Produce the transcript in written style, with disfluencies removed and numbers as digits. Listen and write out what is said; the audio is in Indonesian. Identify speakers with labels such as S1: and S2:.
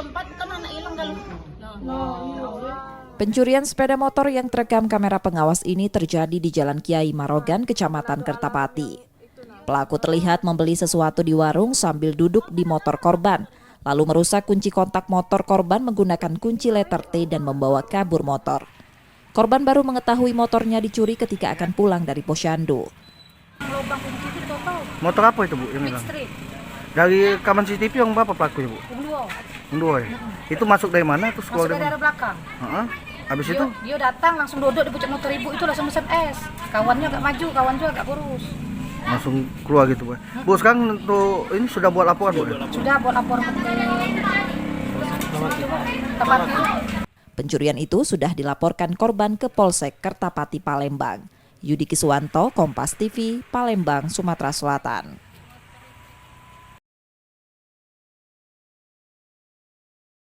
S1: lompat kan anak hilang kalau.
S2: Pencurian sepeda motor yang terekam kamera pengawas ini terjadi di Jalan Kiai Marogan, Kecamatan Kertapati. Pelaku terlihat membeli sesuatu di warung sambil duduk di motor korban, lalu merusak kunci kontak motor korban menggunakan kunci letter T dan membawa kabur motor. Korban baru mengetahui motornya dicuri ketika akan pulang dari posyandu.
S1: Lubang kunci itu ditutup.
S3: Motor apa itu, Bu? Yang hilang?
S1: Street.
S3: Dari rekaman CCTV yang berapa pelakunya, Bu?
S1: Dua.
S3: Yang dua ya? Itu masuk dari mana? Terus
S1: Masuk
S3: keluar
S1: dari
S3: dari
S1: arah belakang.
S3: Heeh. Habis itu
S1: Dia datang langsung duduk di puncak motor ibu itu langsung SMS. Kawannya agak maju, kawan juga agak kurus.
S3: langsung keluar gitu, Bu. Bu, sekarang untuk ini sudah buat laporan, Bu?
S1: Sudah buat lapor ke tempat itu.
S2: Pencurian itu sudah dilaporkan korban ke Polsek Kertapati Palembang. Yudi Kiswanto, Kompas TV, Palembang, Sumatera Selatan.